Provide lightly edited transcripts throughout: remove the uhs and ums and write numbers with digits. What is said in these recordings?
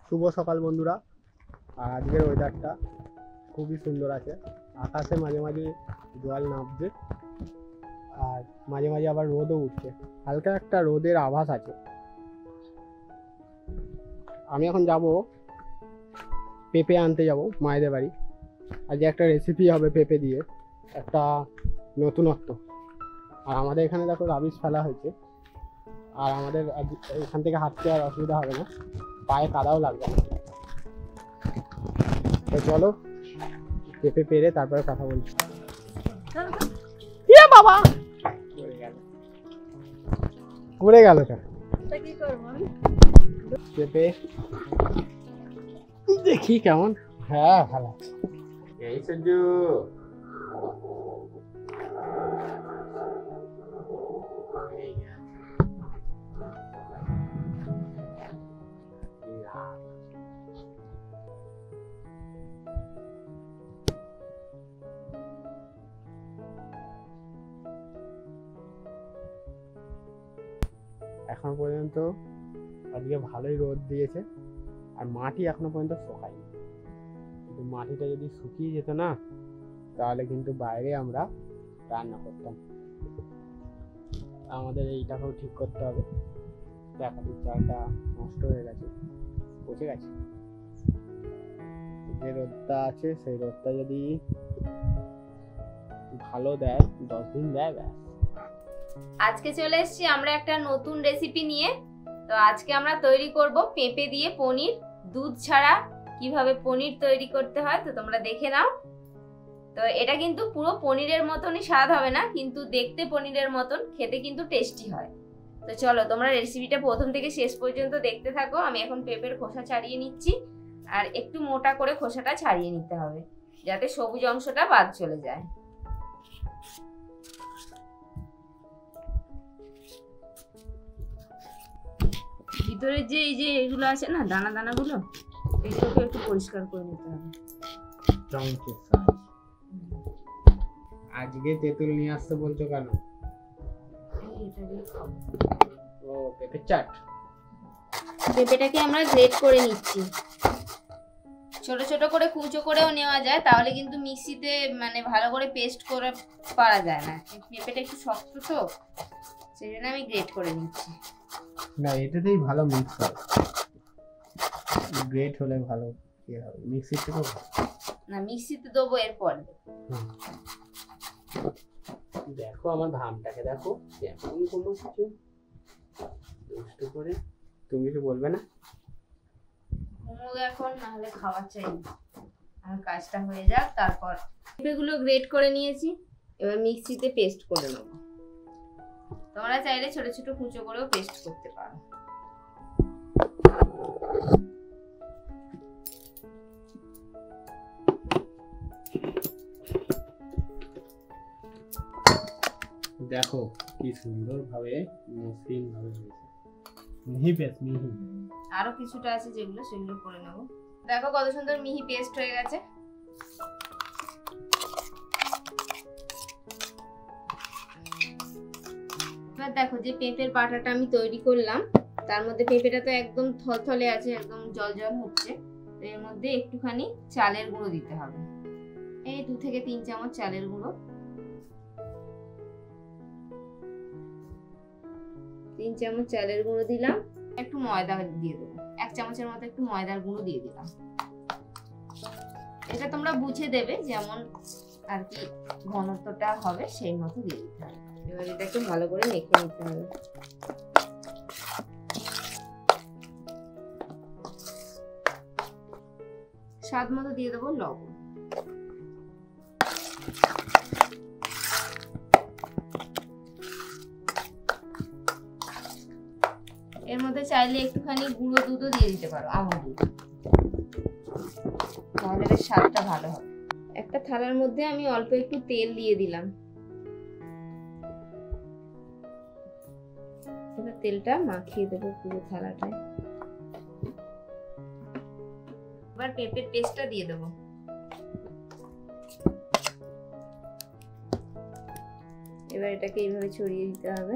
শুভ সকাল বন্ধুরা। আর আজকের ওয়েদারটা খুবই সুন্দর আছে। আকাশে মাঝে মাঝে জল নামছে আর মাঝে মাঝে আবার রোদও উঠছে, হালকা একটা রোদের আভাস আছে। আমি এখন যাব পেঁপে আনতে, যাব মায়েদের বাড়ি। আজকে একটা রেসিপি হবে পেঁপে দিয়ে, একটা নতুনত্ব। আর আমাদের এখানে দেখো রাবিশ ফেলা হয়েছে, আর আমাদের এখান থেকে হাঁটতে আর অসুবিধা হবে না, পায়ে কাদাও লাগবে না। তো চলো পেঁপে পেরে তারপরে কথা বলছি। বাবা পড়ে গেল পেঁপে, দেখি কেমন। হ্যাঁ ভালো এই সজ্জু। এখনো পর্যন্ত আজকে ভালোই রোদ দিয়েছে, আর মাটি এখনো পর্যন্ত শুকায়নি। কিন্তু মাটিটা যদি শুকিয়ে যেত না, তাহলে কিন্তু বাইরে আমরা রান্না করতাম। আমাদের এইটাকেও ঠিক করতে হবে। দেখা চালটা নষ্ট হয়ে গেছে, পচে গেছে। যে রোদটা আছে সেই রোদটা যদি ভালো দেয়, 10 দিন দেয়, ব্যাস। আজকে চলে এসেছি আমরা একটা নতুন রেসিপি নিয়ে। তো আজকে আমরা তৈরি করব পেঁপে দিয়ে পনির। দুধ ছাড়া কিভাবে পনির তৈরি করতে হয় তো তোমরা দেখে নাও। তো এটা কিন্তু পুরো পনিরের মতনই স্বাদ হবে না, কিন্তু দেখতে পনিরের মতন, খেতে কিন্তু টেস্টি হয়। তো চলো তোমরা রেসিপিটা প্রথম থেকে শেষ পর্যন্ত দেখতে থাকো। আমি এখন পেঁপের খোসা ছাড়িয়ে নিচ্ছি, আর একটু মোটা করে খোসাটা ছাড়িয়ে নিতে হবে যাতে সবুজ অংশটা বাদ চলে যায়। ভিতরে যে এই যে এগুলো আছে না, দানা দানাগুলো, এগুলোকে একটু পরিষ্কার করে নিতে হবে। আজকে তেঁতুল নিয়ে আসতে বলছো কেন? ও পেঁপের চাট। পেঁপেটাকে আমরা গ্রেট করে নিচ্ছি। ছোট ছোট করে কুচো করেও নেওয়া যায়, তাহলে কিন্তু মিক্সিতে মানে ভালো করে পেস্ট করে পারা যায় না। পেঁপেটা একটু শক্ত, তো সেই জন্য আমি গ্রেট করে নিচ্ছি। না, এটাতেই ভালো মিক্স হয়, গ্রেট হলে ভালো কি হবে, মিক্সিতে তো না, মিক্সিতে দেবো এরপর। দেখো আমার ধামটাকে দেখো কেমন, কোনো কিছু দুষ্ট করে। তুমি কিছু বলবে না? মোমো এখন না হলে খাওয়া চাই, আর কাজটা হয়ে যাক তারপর। পেঁপেগুলো গ্রেট করে নিয়েছি, এবার মিক্সিতে পেস্ট করে নেব। তোমরা চাইলে ছোট ছোট কুচো করেও পেস্ট করতে পারো। দেখো কি সুন্দর ভাবে মসৃণ ভাবে হয়েছে, মিহি পেস্ট, মিহি। আরো কিছুটা আছে যেগুলো, সেগুলো করে নেব। দেখো কত সুন্দর মিহি পেস্ট হয়ে গেছে। এবার দেখো যে পেঁপের বাটাটা আমি তৈরি করলাম, তার মধ্যে পেঁপেটা তো একদম থলথলে আছে, একদম জল জল হচ্ছে। তো এর মধ্যে একটুখানি চালের গুঁড়ো দিতে হবে, এই 2 থেকে 3 চামচ চালের গুঁড়ো। 3 চামচ চালের গুঁড়ো দিলাম। একটু ময়দা দিয়ে দেবো, 1 চামচের মতো একটু ময়দার গুঁড়ো দিয়ে দিলাম। এটা তোমরা বুঝে দেবে, যেমন আর কি ঘনত্বটা হবে সেই মতো দিয়ে দিতে হবে। এবার এটাকে ভালো করে মেখে নিতে হবে। স্বাদ মতো দিয়ে দেবো লবণ। এর মধ্যে চাইলে একটুখানি গুঁড়ো দুধও দিয়ে দিতে পারো, আমুল দুধ, তাহলে বেশ স্বাদটা ভালো হবে। একটা থালার মধ্যে আমি অল্প একটু তেল দিয়ে দিলাম। এবার তেলটা মাখিয়ে দেবো পুরো থালাটায়। এবার পেঁপের পেস্টটা দিয়ে দেবো। এবার এটাকে এইভাবে ছড়িয়ে দিতে হবে।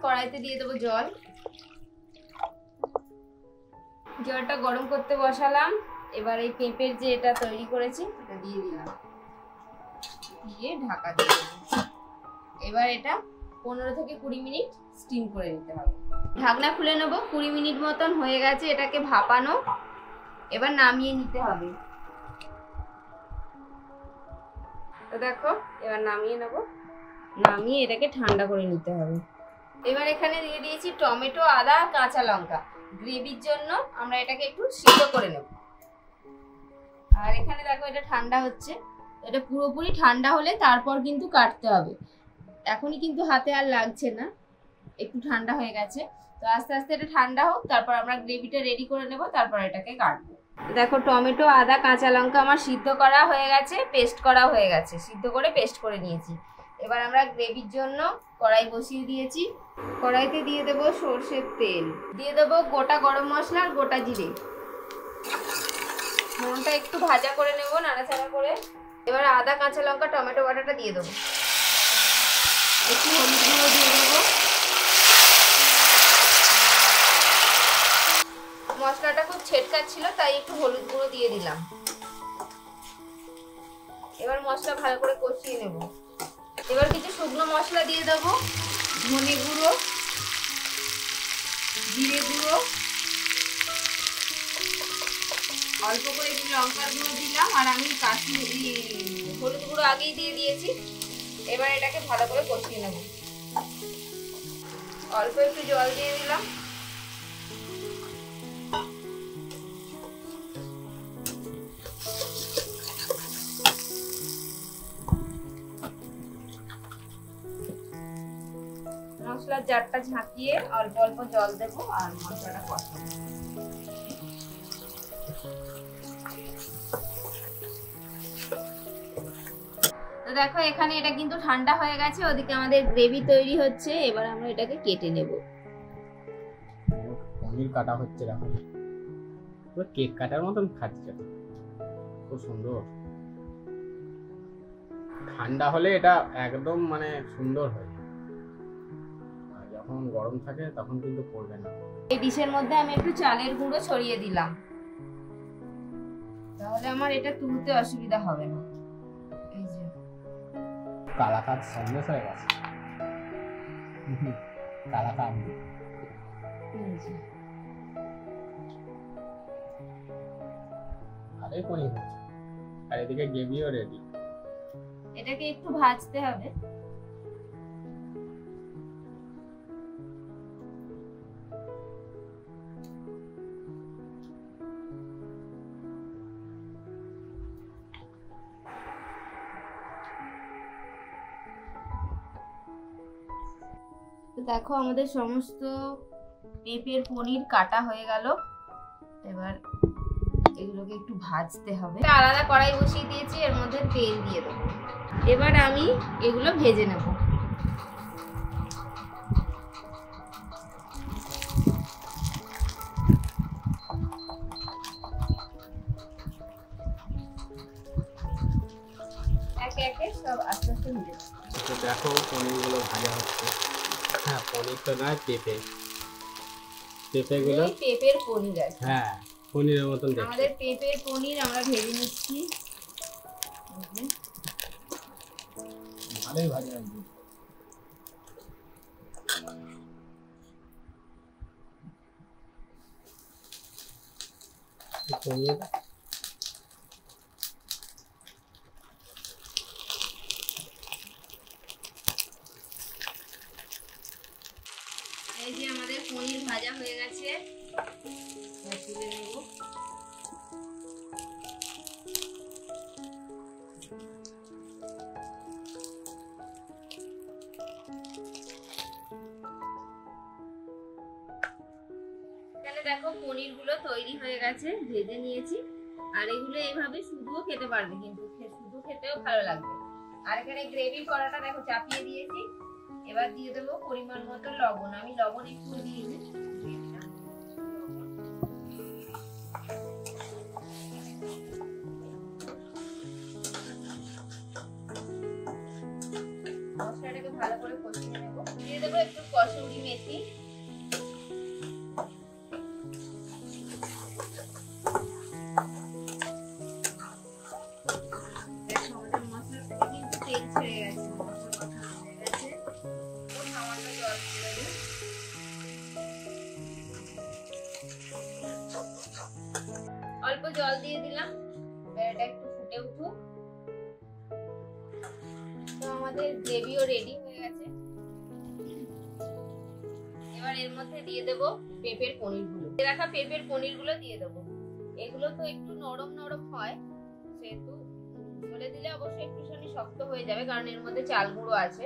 কড়াইতে দিয়ে দেবো জল। জলটা গরম করতে বসালাম। এবার এই পেঁপের যে এটা তৈরি করেছি এটা দিয়ে দিলাম, দিয়ে ঢাকা দিয়ে দেবো। এবার এটা 15 থেকে 20 মিনিট স্টিম করে নিতে হবে। ঢাকনা খুলে নেবো। 20 মিনিট মতন হয়ে গেছে এটাকে ভাপানো। এবার নামিয়ে নিতে হবে। তো দেখো এবার নামিয়ে নেবো। নামিয়ে এটাকে ঠান্ডা করে নিতে হবে। এবার এখানে দিয়ে দিয়েছি টমেটো, আদা, কাঁচা লঙ্কা। গ্রেভির জন্য আমরা এটাকে একটু সিদ্ধ করে নেব। আর এখানে দেখো এটা ঠান্ডা হচ্ছে। এটা পুরোপুরি ঠান্ডা হলে তারপর কিন্তু কাটতে হবে। এখনই কিন্তু হাতে আর লাগছে না, একটু ঠান্ডা হয়ে গেছে। তো আস্তে আস্তে এটা ঠান্ডা হোক, তারপর আমরা গ্রেভিটা রেডি করে নেব, তারপর এটাকে কাটবো। দেখো টমেটো, আদা, কাঁচা লঙ্কা আমার সিদ্ধ করা হয়ে গেছে, পেস্ট করা হয়ে গেছে। সিদ্ধ করে পেস্ট করে নিয়েছি। এবার আমরা গ্রেভির জন্য কড়াই বসিয়ে দিয়েছি। কড়াইতে দিয়ে দেবো সর্ষের তেল, দিয়ে দেবো গোটা গরম মশলা আর গোটা জিরে। নুনটা একটু ভাজা করে নেব, নাড়াচাড়া করে। এবার আদা, কাঁচা লঙ্কা, টমেটো বাটাটা দিয়ে দেবো। একটু হলুদ গুঁড়ো দিয়ে দেবো। মশলাটা খুব ছেটকাচ্ছিল, তাই একটু হলুদ গুঁড়ো দিয়ে দিলাম। এবার মশলা ভালো করে কষিয়ে নেব। এবার কিছু শুকনো মশলা দিয়ে দেবো। ধনে গুঁড়ো, জিরে গুঁড়ো, অল্প করে একটু লঙ্কার গুঁড়ো দিলাম। আর আমি কাশ্মীরি হলুদ গুঁড়ো আগেই দিয়ে দিয়েছি। এবার এটাকে ভালো করে কষিয়ে নেব। অল্প একটু জল দিয়ে দিলাম। মশলার জারটা ঝাঁকিয়ে অল্প অল্প জল দেবো আর মশলাটা কষাবো। তো দেখো এখানে এটা কিন্তু ঠান্ডা হয়ে গেছে, ওদিকে আমাদের গ্রেভি তৈরি হচ্ছে। এবার আমরা এটাকে কেটে নেব। পনির কাটা হচ্ছে, দেখো পুরো কেক কাটার মতন খাচ্ছে, খুব সুন্দর। ঠান্ডা হলে এটা একদম মানে সুন্দর হয়, আর যখন গরম থাকে তখন কিন্তু করবে না। এই ডিশের মধ্যে আমি একটু চালের গুঁড়ো ছড়িয়ে দিলাম, তাহলে আমার এটা তুলতে অসুবিধা হবে না। এই যে কালাকাঁদ সন্দেশ হয়ে গেছে। কালাকাঁদ ভালোই পনির হচ্ছে, আর এদিকে গ্রেভিও রেডি। এটাকে একটু ভাজতে হবে। দেখো আমাদের সমস্ত পেঁপের পনির কাটা হয়ে গেল। এবার এগুলোকে একটু ভাজতে হবে। আলাদা কড়াই বসিয়ে দিয়েছি, এর মধ্যে তেল দিয়ে দেবো। এবার আমি এগুলো ভেজে নেব। একে একে সব আস্তে আস্তে ভেজে নেব। তো দেখো পনিরগুলো ভাজা হচ্ছে। হ্যাঁ পনির তো নয়, পেঁপে, পেঁপেগুলো পেঁপের পনির আছে। হ্যাঁ পনিরের মতন দেখতে। আমাদের পেঁপের পনির আমরা ভেজে নিচ্ছি। ভালোই ভাজা হয়েছে। পনির এই যে আমাদের পনির ভাজা হয়ে গেছে, তুলে নেব। এখানে দেখো পনির গুলো তৈরি হয়ে গেছে, ভেজে নিয়েছি। আর এগুলো এইভাবে শুধুও খেতে পারবে, কিন্তু শুধু খেতেও ভালো লাগবে। আর এখানে গ্রেভির কড়াটা দেখো চাপিয়ে দিয়েছি। এবার দিয়ে দেবো পরিমাণ মতো লবণ। আমি লবণ একটু দিয়েছি। মশলাটাকে ভালো করে কষিয়ে নেব। দিয়ে দেবো একটু কসুরি মেথি, অল্প জল দিয়ে দিলাম, এটা একটু ফুটে উঠুক। তো আমাদের গ্রেভিও রেডি হয়ে গেছে। এবার এর মধ্যে দিয়ে দেব পেঁপের পনিরগুলো, রাখা পেঁপের পনিরগুলো দিয়ে দেব। এগুলো তো একটু নরম নরম হয়, সেহেতু ঝোলে দিলে অবশ্যই একটুখানি শক্ত হয়ে যাবে, কারণ এর মধ্যে চাল গুঁড়ো আছে।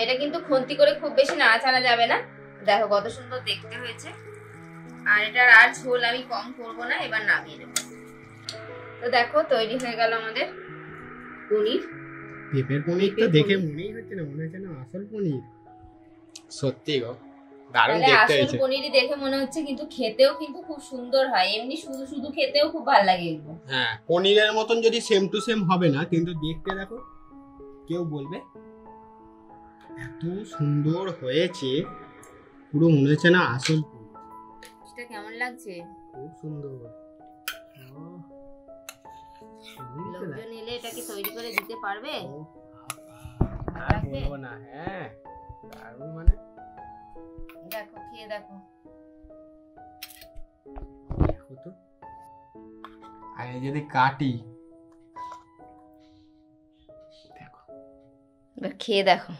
এটা কিন্তু খুন্তি করে খুব বেশি নাড়াচাড়া যাবে না। দেখো কত সুন্দর দেখতে হয়েছে। আর এটার আর ঝোল আমি কম করব না, এবার নামিয়ে নেব। তো দেখো তৈরি হয়ে গেল আমাদের পনির। পেঁপের পনির তো দেখে মনেই হচ্ছে না, মনে হচ্ছে না আসল পনির। সত্যি গো, দারুণ দেখতে হয়েছে। আসল পনিরই দেখে মনে হচ্ছে, কিন্তু খেতেও কিন্তু খুব সুন্দর হয়। এমনি শুধু শুধু খেতেও খুব ভালো লাগে এগুলো। হ্যাঁ, পনিরের মতন যদি সেম টু সেম হবে না, কিন্তু দেখতে দেখো কেউ বলবে এত সুন্দর হয়েছে, পুরো মনে হচ্ছে না আসল পনির। এটা কেমন লাগছে? খুব সুন্দর। লোকজন এলে এটাকে তৈরি করে দিতে পারবে? আর বলবো না। হ্যাঁ, দারুণ। মানে দেখো, খেয়ে দেখো। দেখো তো, আর এই যদি কাটি, দেখো, এবার খেয়ে দেখো।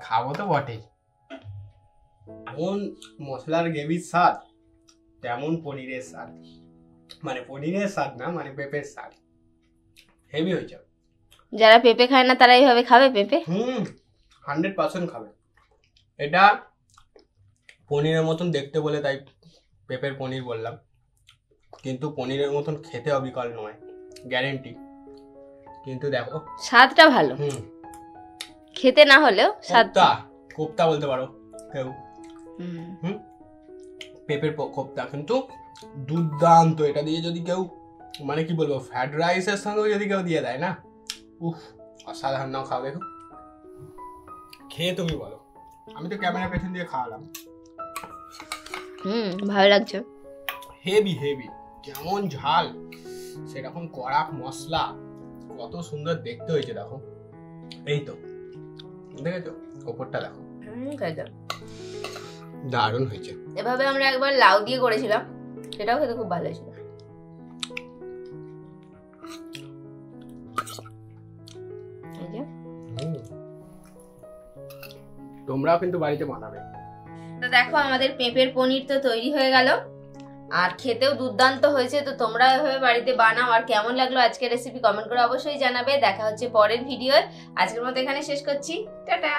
খাবো তো বটেই। যেমন মশলার গ্রেভির স্বাদ, তেমন পনিরের স্বাদ। মানে পনিরের স্বাদ না, মানে পেঁপের স্বাদ হেভি হয়েছে। যারা পেঁপে খায় না তারা এইভাবে খাবে পেঁপে? 100% খাবে। এটা পনিরের মতন দেখতে বলে তাই পেঁপের পনির বললাম, কিন্তু পনিরের মতন খেতে অবিকল নয়, গ্যারেন্টি। কিন্তু দেখো স্বাদটা ভালো, খেতে না হলেও স্বাদটা। কোপ্তা বলতে পারো কেউ, পেঁপের কোপ্তা কিন্তু দুর্দান্ত। এটা দিয়ে যদি কেউ, মানে কি বলবো, ফ্রাইড রাইসের সঙ্গে যদি কেউ দিয়ে দেয় না, উফ, অসাধারণ। নাও খাও, দেখো খেয়ে তুমি বলো। আমি তো ক্যামেরা পেছন দিয়ে খাওয়ালাম। ভালো লাগছে। হেভি হেভি, কেমন ঝাল, সেরকম কড়া মশলা, কত সুন্দর দেখতে হয়েছে। দেখো, এই তো দেখেছো, ওপরটা দেখো, দারুণ হয়েছে। এভাবে আমরা একবার লাউ দিয়ে করেছিলাম, সেটাও খেতে খুব ভালো হয়েছিল। তোমরাও কিন্তু বাড়িতে বানাবে। তো দেখো আমাদের পেঁপের পনির তো তৈরি হয়ে গেল, আর খেতেও দুর্দান্ত হয়েছে। তো তোমরা এভাবে বাড়িতে বানাও। আর কেমন লাগলো আজকের রেসিপি কমেন্ট করে অবশ্যই জানাবে। দেখা হচ্ছে পরের ভিডিও। আজকের মতো এখানে শেষ করছি। টাটা।